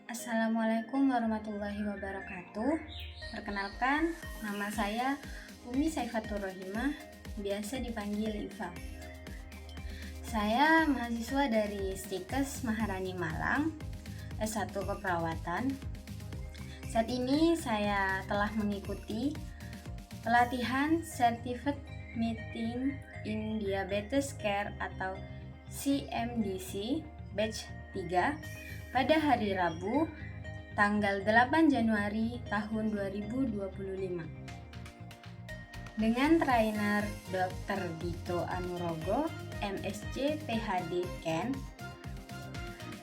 Assalamualaikum warahmatullahi wabarakatuh. Perkenalkan, nama saya Umi Saifatur Rohimah, biasa dipanggil Iva. Saya mahasiswa dari Stikes Maharani Malang, S1 Keperawatan. Saat ini saya telah mengikuti pelatihan Certificate Meeting in Diabetes Care atau CMDC Batch 3 pada hari Rabu tanggal 8 Januari tahun 2025 dengan trainer Dr. Dito Anurogo, MSc PhD Ken,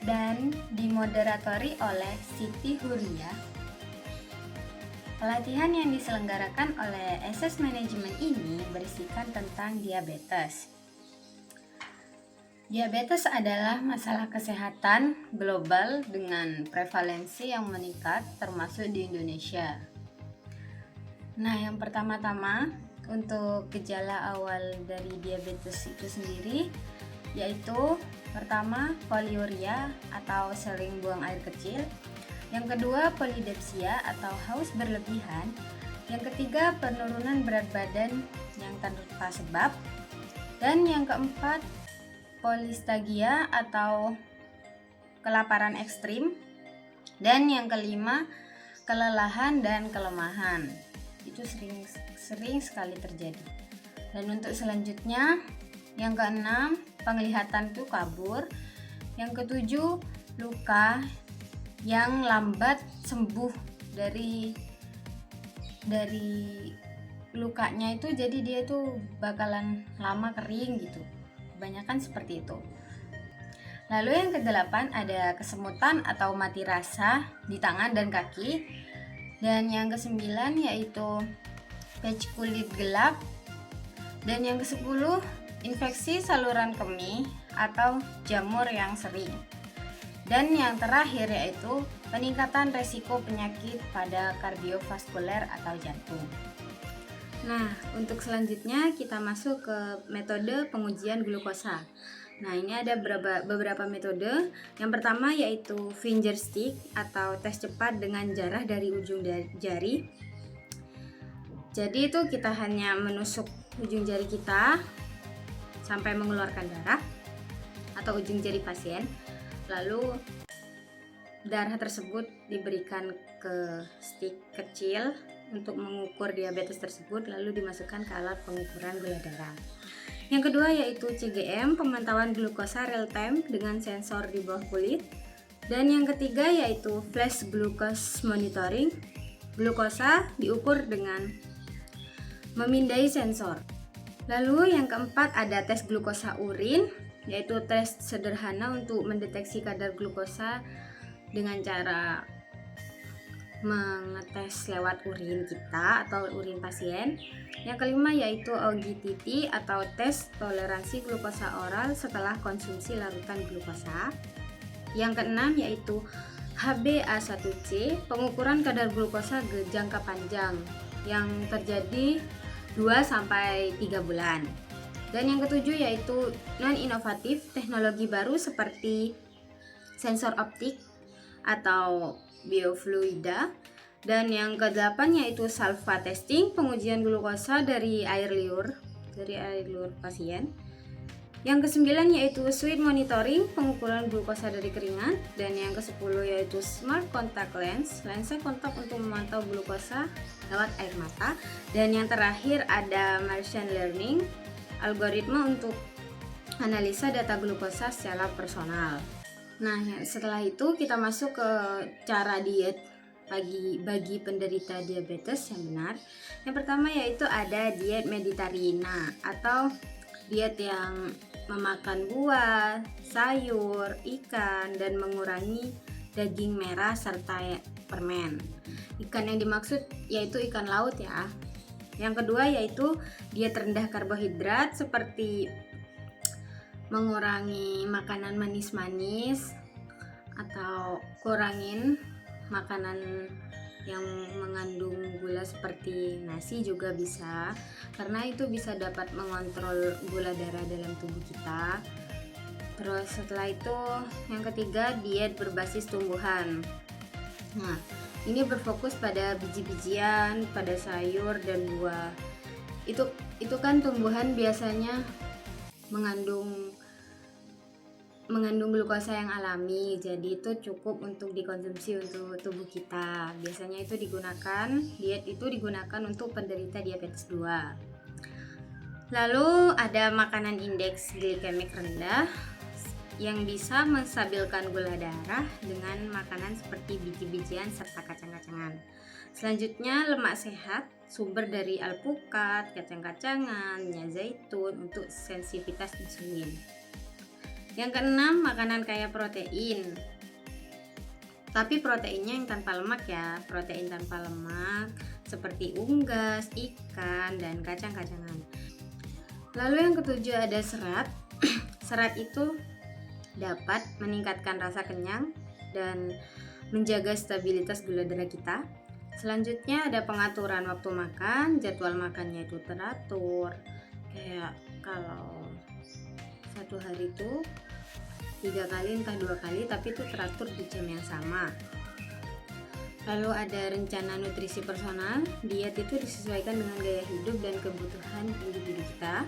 dan dimoderatori oleh Siti Huria. Pelatihan yang diselenggarakan oleh SS Management ini berisikan tentang diabetes. Diabetes adalah masalah kesehatan global dengan prevalensi yang meningkat termasuk di Indonesia. Nah, yang pertama-tama untuk gejala awal dari diabetes itu sendiri yaitu pertama poliuria atau sering buang air kecil, yang kedua polidipsia atau haus berlebihan, yang ketiga penurunan berat badan yang tanpa sebab, dan yang keempat polistagia atau kelaparan ekstrim, dan yang kelima kelelahan dan kelemahan. Itu sering sekali terjadi. Dan untuk selanjutnya yang keenam penglihatan tuh kabur, yang ketujuh luka yang lambat sembuh dari lukanya itu, jadi dia tuh bakalan lama kering gitu, kebanyakan seperti itu. Lalu yang kedelapan ada kesemutan atau mati rasa di tangan dan kaki, dan yang kesembilan yaitu patch kulit gelap, dan yang kesepuluh infeksi saluran kemih atau jamur yang sering. Dan yang terakhir yaitu peningkatan resiko penyakit pada kardiovaskuler atau jantung. Nah, untuk selanjutnya kita masuk ke metode pengujian glukosa. Nah, ini ada beberapa metode. Yang pertama yaitu finger stick atau tes cepat dengan jarah dari ujung jari. Jadi itu kita hanya menusuk ujung jari kita sampai mengeluarkan darah atau ujung jari pasien. Lalu darah tersebut diberikan ke stick kecil untuk mengukur diabetes tersebut, lalu dimasukkan ke alat pengukuran gula darah. Yang kedua yaitu CGM, pemantauan glukosa real time dengan sensor di bawah kulit. Dan yang ketiga yaitu flash glucose monitoring. Glukosa diukur dengan memindai sensor. Lalu yang keempat ada tes glukosa urin, yaitu tes sederhana untuk mendeteksi kadar glukosa dengan cara mengetes lewat urin kita atau urin pasien. Yang kelima yaitu OGTT atau tes toleransi glukosa oral setelah konsumsi larutan glukosa. Yang keenam yaitu HbA1c, pengukuran kadar glukosa jangka panjang yang terjadi 2-3 bulan. Dan yang ketujuh yaitu non-inovatif, teknologi baru seperti sensor optik atau biofluida. Dan yang kedelapan yaitu salva testing, pengujian glukosa dari air liur pasien. Yang kesembilan yaitu sweat monitoring, pengukuran glukosa dari keringat. Dan yang kesepuluh yaitu smart contact lens, lensa kontak untuk memantau glukosa lewat air mata. Dan yang terakhir ada machine learning, algoritma untuk analisa data glukosa secara personal. Nah, setelah itu kita masuk ke cara diet bagi penderita diabetes yang benar. Yang pertama yaitu ada diet mediterrana atau diet yang memakan buah, sayur, ikan, dan mengurangi daging merah serta permen. Ikan yang dimaksud yaitu ikan laut ya. Yang kedua yaitu diet rendah karbohidrat seperti mengurangi makanan manis-manis atau kurangin makanan yang mengandung gula seperti nasi juga bisa, karena itu bisa dapat mengontrol gula darah dalam tubuh kita. Terus setelah itu yang ketiga diet berbasis tumbuhan. Nah, ini berfokus pada biji-bijian, pada sayur dan buah. Itu kan tumbuhan biasanya mengandung glukosa yang alami, jadi itu cukup untuk dikonsumsi untuk tubuh kita. Biasanya itu diet itu digunakan untuk penderita diabetes 2. Lalu ada makanan indeks glikemik rendah yang bisa menstabilkan gula darah dengan makanan seperti biji-bijian serta kacang-kacangan. Selanjutnya lemak sehat, sumber dari alpukat, kacang-kacangan, minyak zaitun untuk sensitivitas insulin. Yang keenam, makanan kaya protein. Tapi proteinnya yang tanpa lemak ya, protein tanpa lemak seperti unggas, ikan, dan kacang-kacangan. Lalu yang ketujuh ada serat. Serat itu dapat meningkatkan rasa kenyang dan menjaga stabilitas gula darah kita. Selanjutnya ada pengaturan waktu makan, jadwal makannya itu teratur. Kayak kalau satu hari itu 3 kali entah 2 kali, tapi itu teratur di jam yang sama. Lalu ada rencana nutrisi personal. Diet itu disesuaikan dengan gaya hidup dan kebutuhan individu kita.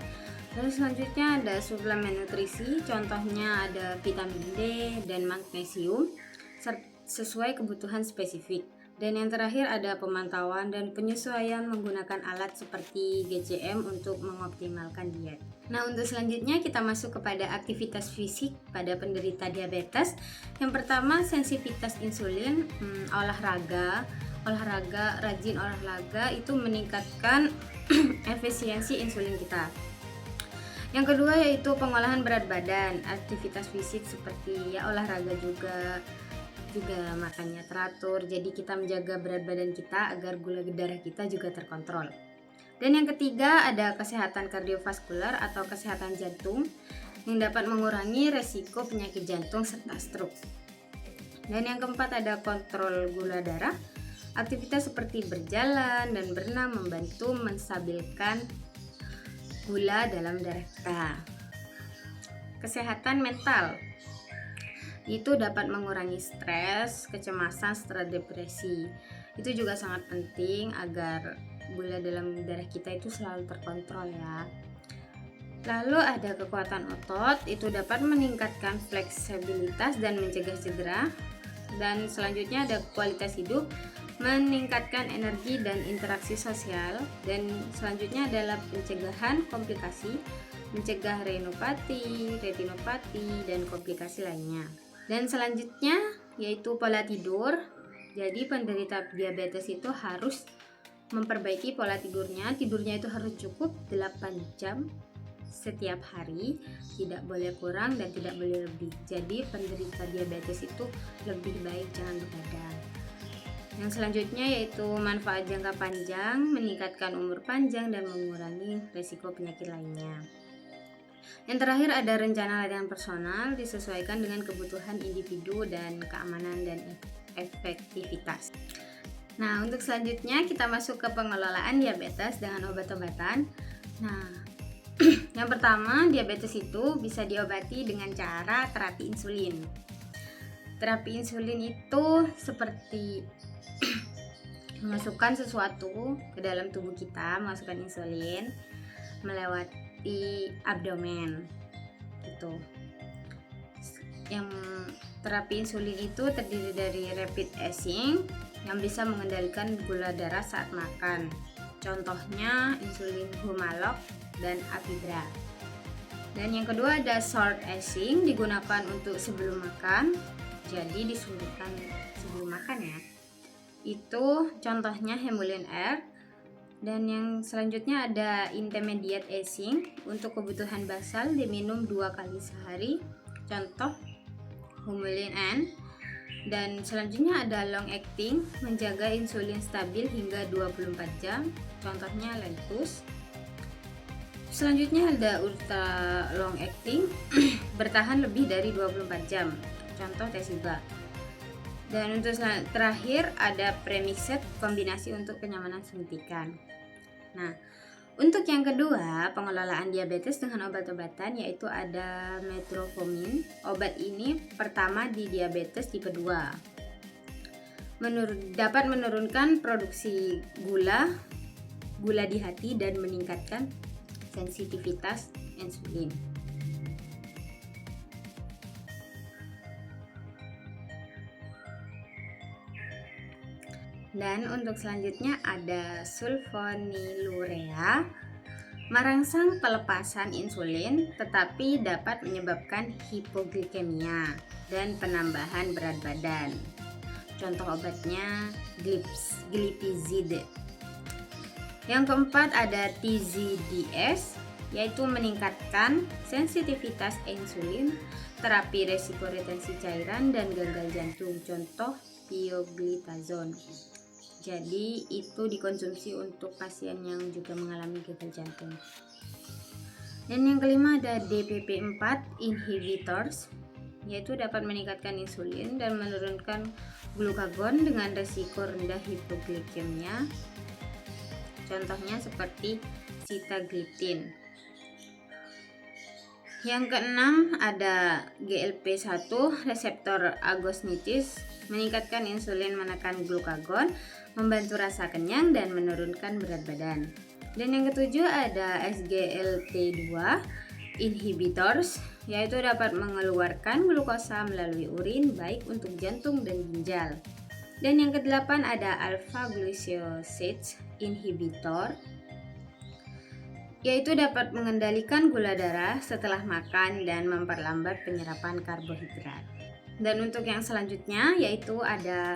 Lalu selanjutnya ada suplemen nutrisi, contohnya ada vitamin D dan magnesium sesuai kebutuhan spesifik. Dan yang terakhir ada pemantauan dan penyesuaian menggunakan alat seperti GCM untuk mengoptimalkan diet. Nah, untuk selanjutnya kita masuk kepada aktivitas fisik pada penderita diabetes. Yang pertama, sensitivitas insulin, rajin olahraga itu meningkatkan efisiensi insulin kita. Yang kedua yaitu pengolahan berat badan, aktivitas fisik seperti ya olahraga juga makannya teratur, jadi kita menjaga berat badan kita agar gula darah kita juga terkontrol. Dan yang ketiga ada kesehatan kardiovaskular atau kesehatan jantung yang dapat mengurangi resiko penyakit jantung serta stroke. Dan yang keempat ada kontrol gula darah, aktivitas seperti berjalan dan berenang membantu menstabilkan gula dalam darah kita. Kesehatan mental itu dapat mengurangi stres, kecemasan, serta depresi. Itu juga sangat penting agar gula dalam darah kita itu selalu terkontrol ya. Lalu ada kekuatan otot, itu dapat meningkatkan fleksibilitas dan mencegah cedera. Dan selanjutnya ada kualitas hidup, meningkatkan energi dan interaksi sosial. Dan selanjutnya adalah pencegahan komplikasi, mencegah retinopati, dan komplikasi lainnya. Dan selanjutnya yaitu pola tidur. Jadi penderita diabetes itu harus memperbaiki pola tidurnya. Tidurnya itu harus cukup 8 jam setiap hari, tidak boleh kurang dan tidak boleh lebih. Jadi penderita diabetes itu lebih baik jangan begadang. Yang selanjutnya yaitu manfaat jangka panjang, meningkatkan umur panjang dan mengurangi risiko penyakit lainnya. Yang terakhir ada rencana latihan personal, disesuaikan dengan kebutuhan individu dan keamanan dan efektivitas. Nah, untuk selanjutnya kita masuk ke pengelolaan diabetes dengan obat-obatan. Nah, yang pertama, diabetes itu bisa diobati dengan cara terapi insulin. Terapi insulin itu seperti memasukkan sesuatu ke dalam tubuh kita, memasukkan insulin melewati abdomen gitu. Yang terapi insulin itu terdiri dari rapid acting yang bisa mengendalikan gula darah saat makan. Contohnya insulin Humalog dan Apidra. Dan yang kedua ada short acting, digunakan untuk sebelum makan. Jadi disuntikkan sebelum makan ya. Itu contohnya Humulin R. Dan yang selanjutnya ada intermediate acting, untuk kebutuhan basal diminum 2 kali sehari. Contoh Humulin N. Dan selanjutnya ada long acting, menjaga insulin stabil hingga 24 jam. Contohnya Lentus. Selanjutnya ada ultra long acting, bertahan lebih dari 24 jam. Contoh Tesiba. Dan untuk terakhir ada premixed, kombinasi untuk kenyamanan suntikan. Nah, untuk yang kedua, pengelolaan diabetes dengan obat-obatan yaitu ada metformin. Obat ini pertama di diabetes tipe 2. dapat menurunkan produksi gula di hati dan meningkatkan sensitivitas insulin. Dan untuk selanjutnya ada sulfonylurea, merangsang pelepasan insulin tetapi dapat menyebabkan hipoglikemia dan penambahan berat badan. Contoh obatnya glipizide. Yang keempat ada TZDS, yaitu meningkatkan sensitivitas insulin, terapi resiko retensi cairan dan gagal jantung. Contoh pioglitazone. Jadi itu dikonsumsi untuk pasien yang juga mengalami gagal jantung. Dan yang kelima ada DPP-4 inhibitors, yaitu dapat meningkatkan insulin dan menurunkan glukagon dengan resiko rendah hipoglikemia. Contohnya seperti sitagliptin. Yang keenam ada GLP-1 reseptor agonitis, meningkatkan insulin, menekan glukagon, membantu rasa kenyang dan menurunkan berat badan. Dan yang ketujuh ada SGLT2 inhibitors, yaitu dapat mengeluarkan glukosa melalui urin baik untuk jantung dan ginjal. Dan yang kedelapan ada alpha glucoside inhibitor, yaitu dapat mengendalikan gula darah setelah makan dan memperlambat penyerapan karbohidrat. Dan untuk yang selanjutnya yaitu ada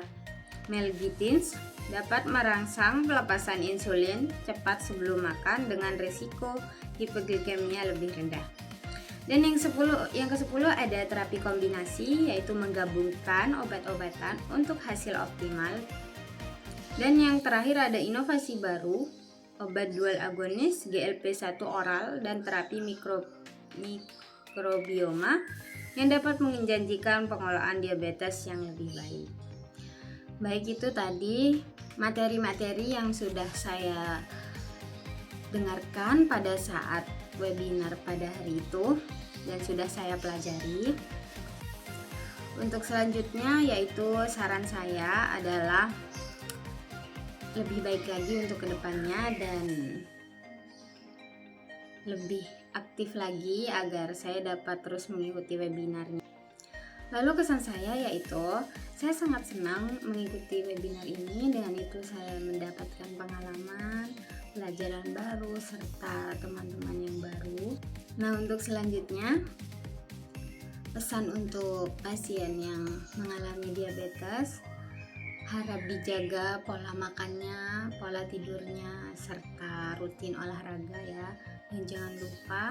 melgitins, dapat merangsang pelepasan insulin cepat sebelum makan dengan resiko hipoglikemia lebih rendah. Dan yang ke-10 ada terapi kombinasi, yaitu menggabungkan obat-obatan untuk hasil optimal. Dan yang terakhir ada inovasi baru, obat dual agonis, GLP-1 oral, dan terapi mikrobioma yang dapat menjanjikan pengolahan diabetes yang lebih baik. Baik, itu tadi materi-materi yang sudah saya dengarkan pada saat webinar pada hari itu dan sudah saya pelajari. Untuk selanjutnya yaitu saran saya adalah lebih baik lagi untuk kedepannya dan lebih aktif lagi agar saya dapat terus mengikuti webinarnya. Lalu kesan saya yaitu saya sangat senang mengikuti webinar ini, dengan itu saya mendapatkan pengalaman, pelajaran baru, serta teman-teman yang baru. Nah, untuk selanjutnya pesan untuk pasien yang mengalami diabetes, harap dijaga pola makannya, pola tidurnya, serta rutin olahraga ya. Dan jangan lupa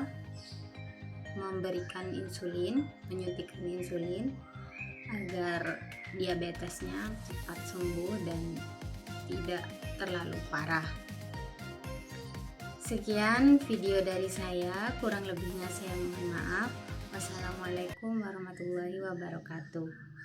memberikan insulin, menyuntikkan insulin agar diabetesnya cepat sembuh dan tidak terlalu parah. Sekian video dari saya, kurang lebihnya saya mohon maaf. Wassalamualaikum warahmatullahi wabarakatuh.